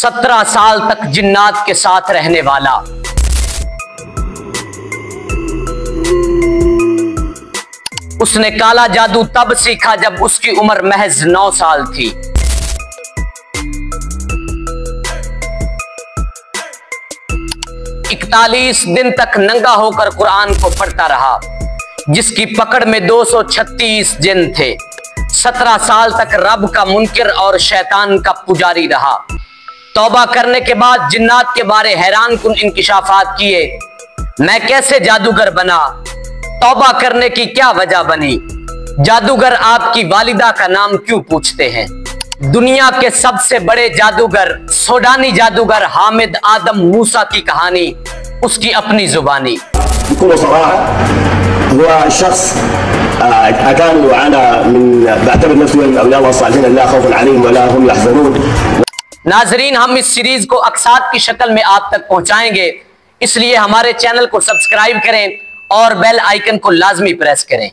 17 साल तक जिन्नात के साथ रहने वाला। उसने काला जादू तब सीखा जब उसकी उम्र महज 9 साल थी। इकतालीस दिन तक नंगा होकर कुरान को पढ़ता रहा, जिसकी पकड़ में 236 जिन थे। 17 साल तक रब का मुनकिर और शैतान का पुजारी रहा। तौबा करने के बाद जिन्नात के बारे हैरान कुन इंकिशाफात किए। मैं कैसे जादूगर बना? तौबा करने की क्या वजह बनी? जादूगर आपकी वालिदा का नाम क्यों पूछते हैं? दुनिया के सबसे बड़े जादूगर सोडानी जादूगर हामिद आदम मूसा की कहानी, उसकी अपनी जुबानी। नाजरीन, हम इस सीरीज को अक्सात की शक्ल में आप तक पहुंचाएंगे, इसलिए हमारे चैनल को सब्सक्राइब करें और बेल आइकन को लाजमी प्रेस करें।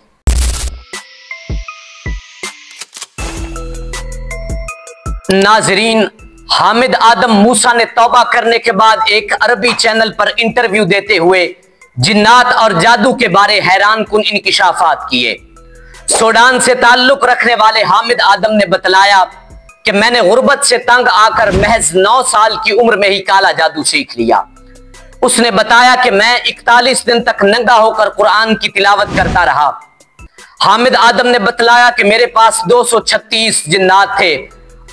नाजरीन, हामिद आदम मूसा ने तौबा करने के बाद एक अरबी चैनल पर इंटरव्यू देते हुए जिन्नात और जादू के बारे हैरान कुन इंकिशाफात किए। सूडान से ताल्लुक रखने वाले हामिद आदम ने बतलाया कि मैंने गुर्बत से तंग आकर महज 9 साल की उम्र में ही काला जादू सीख लिया। उसने बताया कि मैं 41 दिन तक नंगा होकर कुरान की तिलावत करता रहा। हामिद आदम ने बतलाया कि मेरे पास 236 जिन्नात थे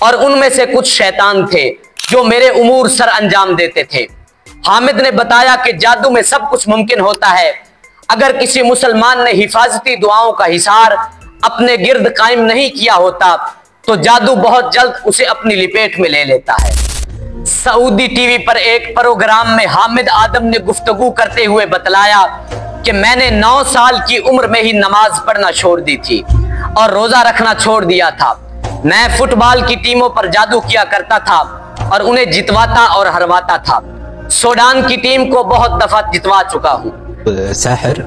और उनमें से कुछ शैतान थे जो मेरे उमूर सर अंजाम देते थे। हामिद ने बताया कि जादू में सब कुछ मुमकिन होता है। अगर किसी मुसलमान ने हिफाजती दुआओं का हिसार अपने गिर्द कायम नहीं किया होता तो जादू बहुत जल्द उसे अपनी लिपेट में ले लेता है। सऊदी टीवी पर एक प्रोग्राम में हामिद आदम ने गुफ्तगू करते हुए बतलाया कि मैंने 9 साल की उम्र में ही नमाज पढ़ना छोड़ दी थी और रोजा रखना छोड़ दिया था। मैं फुटबॉल की टीमों पर जादू किया करता था और उन्हें जितवाता और हरवाता था। सूडान की टीम को बहुत दफा जितवा चुका हूँ। साहिर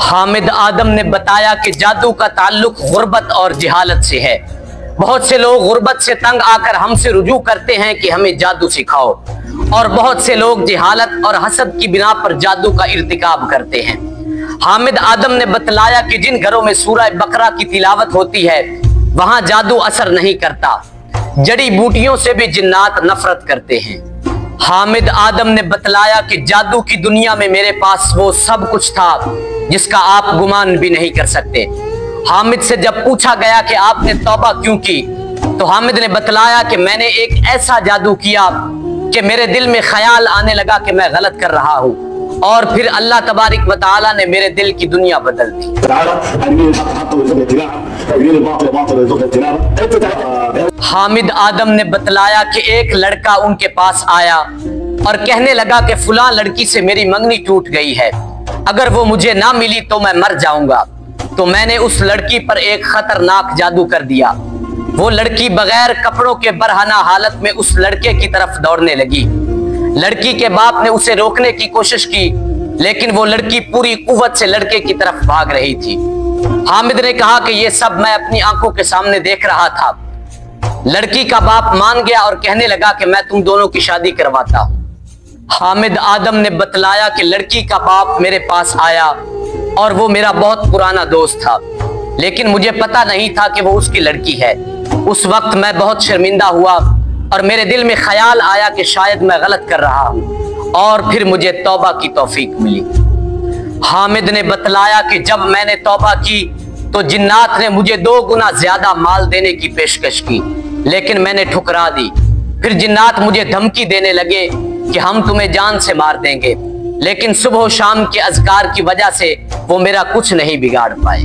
हामिद आदम ने बताया कि जादू का ताल्लुक गुर्बत और जिहालत से है। बहुत से लोग गुर्बत से तंग आकर हमसे रुजू करते हैं कि हमें जादू सिखाओ, और बहुत से लोग जिहालत और हसद की बिना पर जादू का इर्तिकाब करते हैं। हामिद आदम ने बतलाया कि जिन घरों में सूरह बकरा की तिलावत होती है वहां जादू असर नहीं करता। जड़ी बूटियों से भी जिन्नात नफरत करते हैं। हामिद आदम ने बतलाया कि जादू की दुनिया में मेरे पास वो सब कुछ था जिसका आप गुमान भी नहीं कर सकते। हामिद से जब पूछा गया कि आपने तौबा क्यों की, तो हामिद ने बतलाया कि मैंने एक ऐसा जादू किया कि मेरे दिल में ख्याल आने लगा कि मैं गलत कर रहा हूँ, और फिर अल्लाह तबारिक व तआला ने मेरे दिल की दुनिया बदल दी। हामिद आदम ने बतलाया कि एक लड़का उनके पास आया और कहने लगा कि फुला लड़की से मेरी मंगनी टूट गई है, अगर वो मुझे ना मिली तो मैं मर जाऊंगा। तो मैंने उस लड़की पर एक खतरनाक जादू कर दिया। वो लड़की बगैर कपड़ों के बरहना हालत में उस लड़के की तरफ दौड़ने लगी। लड़की के बाप ने उसे रोकने की कोशिश की, लेकिन वो लड़की पूरी कुव्वत से लड़के की तरफ भाग रही थी। हामिद ने कहा कि ये सब मैं अपनी आंखों के सामने देख रहा था। लड़की का बाप मान गया और कहने लगा कि मैं तुम दोनों की शादी करवाता हूँ। हामिद आदम ने बतलाया कि लड़की का बाप मेरे पास आया और वो मेरा बहुत पुराना दोस्त था, लेकिन मुझे पता नहीं था कि वो उसकी लड़की है। उस वक्त मैं बहुत शर्मिंदा हुआ और मेरे दिल में ख्याल आया कि शायद मैं गलत कर रहा हूँ, और फिर मुझे तौबा की तौफीक मिली। हामिद ने बतलाया कि जब मैंने तौबा की तो जिन्नात ने मुझे 2 गुना ज्यादा माल देने की पेशकश की, लेकिन मैंने ठुकरा दी। फिर जिन्नात मुझे धमकी देने लगे कि हम तुम्हें जान से मार देंगे, लेकिन सुबह शाम के अज़कार की वजह से वो मेरा कुछ नहीं बिगाड़ पाए।